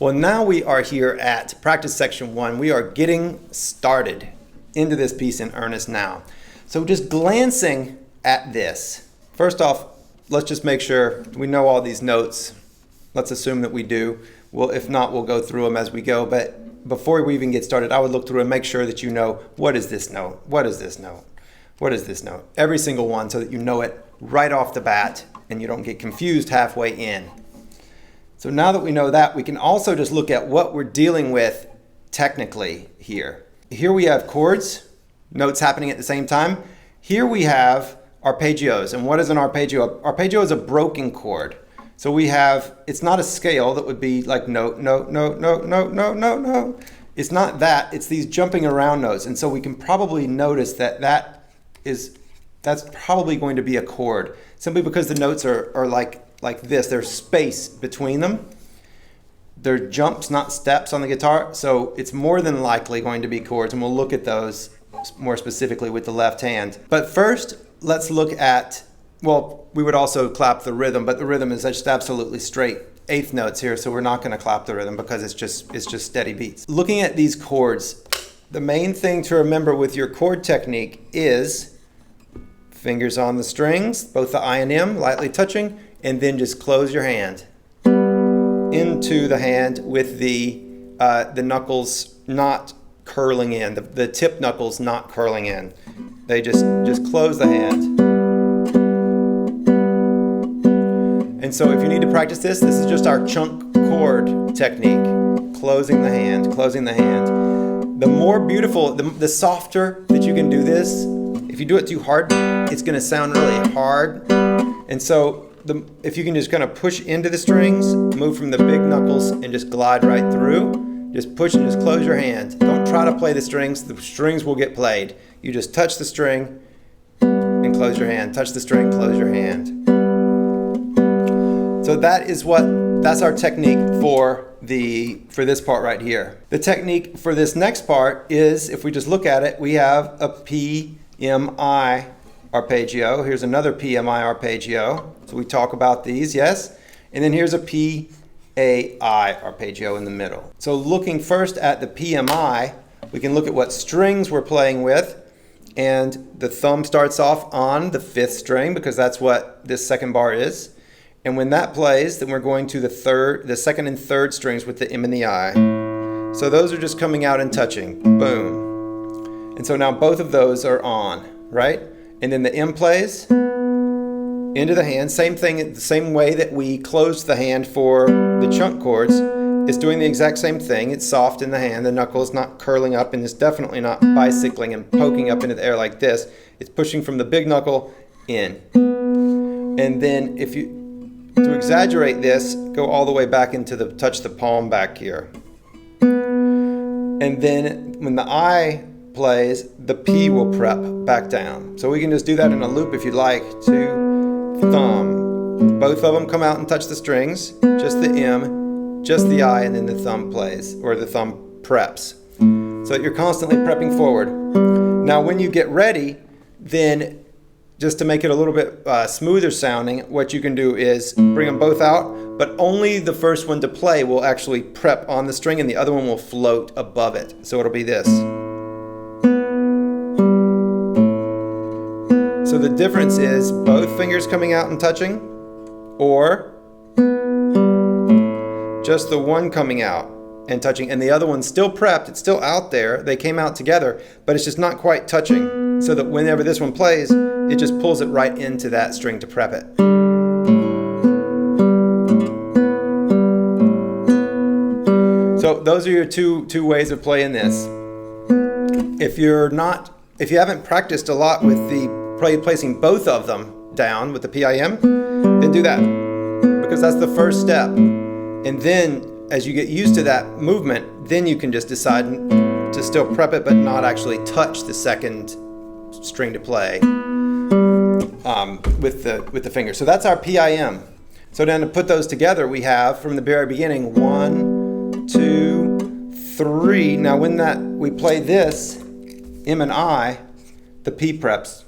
Well, now we are here at practice section 1. We are getting started into this piece in earnest now. So just glancing at this, first off, let's just make sure we know all these notes. Let's assume that we do. Well, if not, we'll go through them as we go. But before we even get started, I would look through and make sure that you know, what is this note? What is this note? What is this note? Every single one, so that you know it right off the bat and you don't get confused halfway in. So now that we know that, we can also just look at what we're dealing with technically here. Here we have chords, notes happening at the same time. Here we have arpeggios. And what is an arpeggio? Arpeggio is a broken chord. So we have, it's not a scale that would be like note, note, note, note, note, note, note, note. It's not that, it's these jumping around notes. And so we can probably notice that that's probably going to be a chord, simply because the notes are like this. There's space between them. They're jumps, not steps on the guitar, so it's more than likely going to be chords, and we'll look at those more specifically with the left hand. But first, let's look at, well, we would also clap the rhythm, but the rhythm is just absolutely straight eighth notes here, so we're not going to clap the rhythm because it's just steady beats. Looking at these chords, the main thing to remember with your chord technique is fingers on the strings, both the I and M, lightly touching, and then just close your hand into the hand with the knuckles not curling in, the tip knuckles not curling in. They just close the hand. And so if you need to practice this is just our chunk chord technique. Closing the hand, closing the hand. The more beautiful, the softer that you can do this. If you do it too hard, it's going to sound really hard. And so if you can just kind of push into the strings, move from the big knuckles and just glide right through, just push and just close your hand. Don't try to play the strings will get played. You just touch the string and close your hand. Touch the string, close your hand. So that's our technique for this part right here. The technique for this next part is, if we just look at it, we have a PMI arpeggio. Here's another PMI arpeggio. So we talk about these, yes? And then here's a PAI arpeggio in the middle. So looking first at the PMI, we can look at what strings we're playing with. And the thumb starts off on the fifth string because that's what this second bar is. And when that plays, then we're going to the second and third strings with the M and the I. So those are just coming out and touching. Boom. And so now both of those are on, right? And then the M plays into the hand. Same thing, the same way that we closed the hand for the chunk chords. It's doing the exact same thing. It's soft in the hand. The knuckle is not curling up, and it's definitely not bicycling and poking up into the air like this. It's pushing from the big knuckle in. And then to exaggerate this, go all the way back into touch the palm back here. And then when the I plays, the P will prep back down. So we can just do that in a loop if you'd like. To thumb. Both of them come out and touch the strings. Just the M, just the I, and then the thumb plays, or the thumb preps. So that you're constantly prepping forward. Now when you get ready, then just to make it a little bit smoother sounding, what you can do is bring them both out, but only the first one to play will actually prep on the string and the other one will float above it. So it'll be this. So the difference is both fingers coming out and touching, or just the one coming out and touching, and the other one's still prepped, it's still out there, they came out together, but it's just not quite touching, so that whenever this one plays, it just pulls it right into that string to prep it. So those are your two ways of playing this. If you haven't practiced a lot with placing both of them down with the PIM, then do that, because that's the first step. And then as you get used to that movement, then you can just decide to still prep it but not actually touch the second string to play with the finger. So that's our PIM. So then to put those together, we have from the very beginning 1, 2, 3. Now when we play this M and I, the P preps.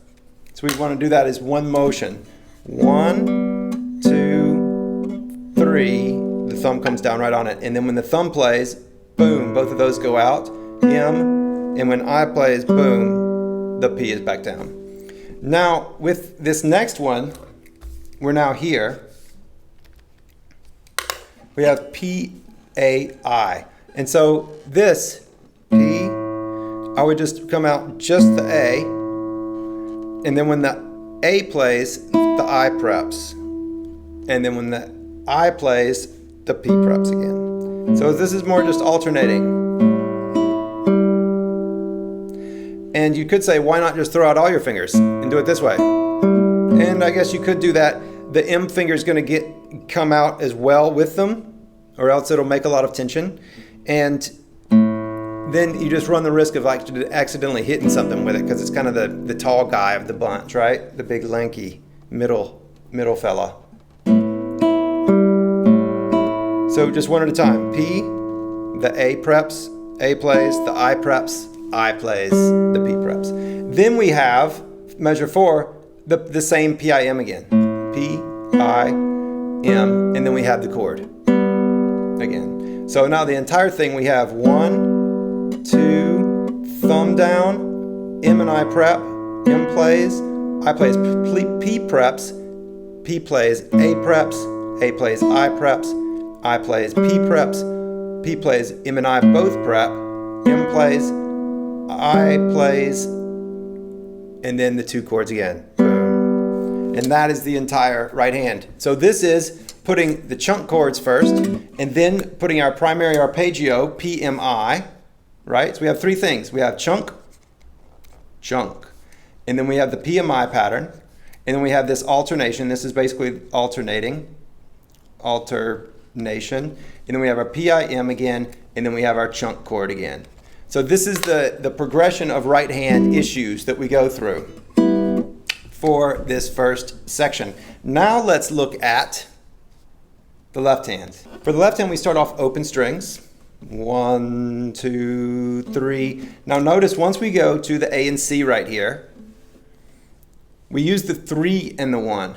So we want to do that as one motion. 1, 2, 3. The thumb comes down right on it. And then when the thumb plays, boom, both of those go out, M. And when I plays, boom, the P is back down. Now, with this next one, we're now here. We have P, A, I. And so this, P, I would just come out just the A. And then when the A plays, the I preps. And then when the I plays, the P preps again. So this is more just alternating. And you could say, why not just throw out all your fingers and do it this way? And I guess you could do that. The M finger is going to come out as well with them, or else it'll make a lot of tension. And then you just run the risk of like accidentally hitting something with it, because it's kind of the tall guy of the bunch, right? The big lanky middle fella. So just one at a time. P, the A preps, A plays, the I preps, I plays, the P preps. Then we have measure 4, the same PIM again. P, I, M, and then we have the chord again. So now the entire thing, we have 1, 2, thumb down, M and I prep, M plays, I plays, P preps, P plays, A preps, A plays, I preps, I plays, P preps, P plays, M and I both prep, M plays, I plays, and then the 2 chords again. Boom. And that is the entire right hand. So this is putting the chunk chords first, and then putting our primary arpeggio, PMI, right? So we have 3 things. We have chunk, chunk, and then we have the PMI pattern, and then we have this alternation. This is basically alternation, and then we have our PIM again, and then we have our chunk chord again. So this is the progression of right hand issues that we go through for this first section. Now let's look at the left hand. For the left hand, we start off open strings. 1, 2, 3. Now notice once we go to the A and C right here, we use the 3 and the 1.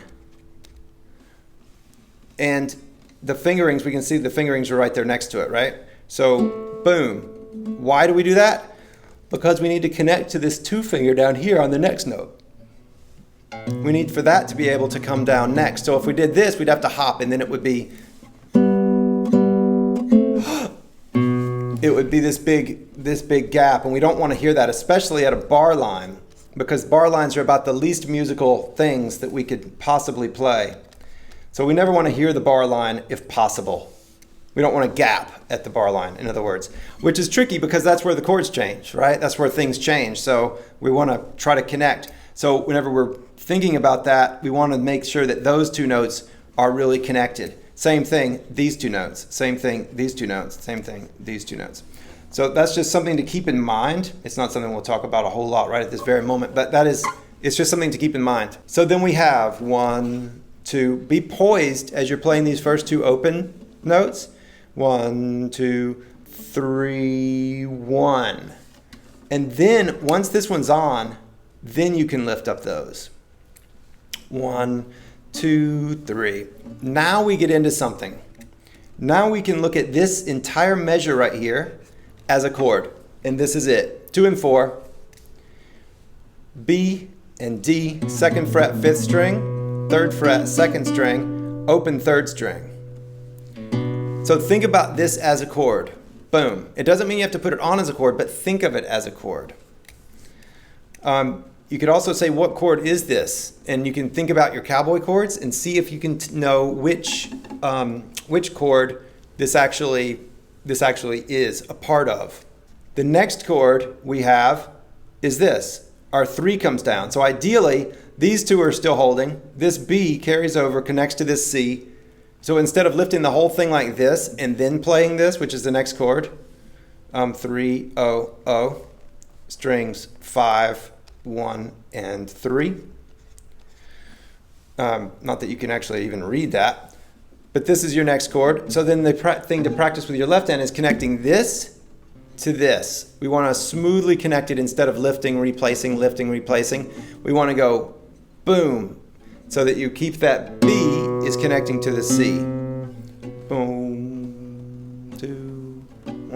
And the fingerings, we can see the fingerings are right there next to it, right? So boom. Why do we do that? Because we need to connect to this 2 finger down here on the next note. We need for that to be able to come down next. So if we did this, we'd have to hop, and then it would be this big gap, and we don't want to hear that, especially at a bar line, because bar lines are about the least musical things that we could possibly play. So we never want to hear the bar line if possible. We don't want to gap at the bar line, in other words, which is tricky because that's where the chords change, right? That's where things change. So we want to try to connect. So whenever we're thinking about that, we want to make sure that those 2 notes are really connected. Same thing, these 2 notes. Same thing, these 2 notes. Same thing, these 2 notes. So that's just something to keep in mind. It's not something we'll talk about a whole lot right at this very moment, but it's just something to keep in mind. So then we have 1, 2, be poised as you're playing these first 2 open notes. 1, 2, 3, 1. And then once this one's on, then you can lift up those. 1, 2, 3. Now we get into something. Now we can look at this entire measure right here as a chord. And this is it. 2 and 4. B and D, 2nd fret, 5th string, 3rd fret, 2nd string, open 3rd string. So think about this as a chord. Boom. It doesn't mean you have to put it on as a chord, but think of it as a chord. You could also say, what chord is this? And you can think about your cowboy chords and see if you can know which chord this actually is a part of. The next chord we have is this. Our 3 comes down. So ideally, these 2 are still holding. This B carries over, connects to this C. So instead of lifting the whole thing like this and then playing this, which is the next chord, 3, O, O, strings 5, 1, and 3. Not that you can actually even read that, but this is your next chord. So then the thing to practice with your left hand is connecting this to this. We want to smoothly connect it instead of lifting, replacing, lifting, replacing. We want to go boom, so that you keep that B is connecting to the C. Boom,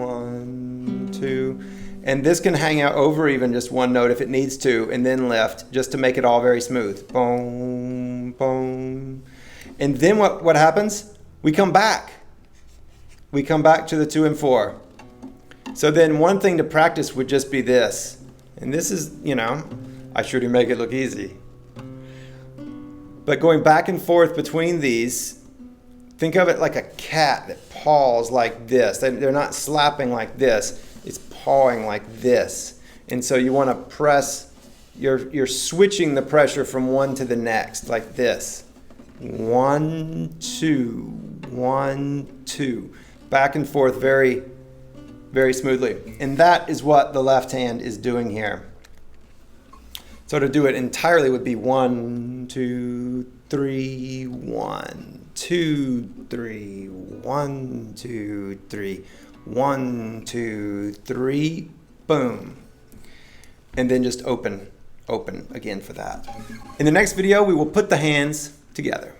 1, 2. And this can hang out over even just one note if it needs to, and then lift, just to make it all very smooth. Boom, boom. And then what happens? We come back. We come back to the 2 and 4. So then one thing to practice would just be this. And this is, you know, I sure do make it look easy. But going back and forth between these, think of it like a cat that paws like this. They're not slapping like this. It's pawing like this. And so you want to press, you're switching the pressure from one to the next, like this. 1, 2, 1, 2. Back and forth very, very smoothly. And that is what the left hand is doing here. So to do it entirely would be 1, 2, 3, 1, 2, 3, 1, 2, 3, 1, 2, 3, boom. And then just open again for that. In the next video, we will put the hands together.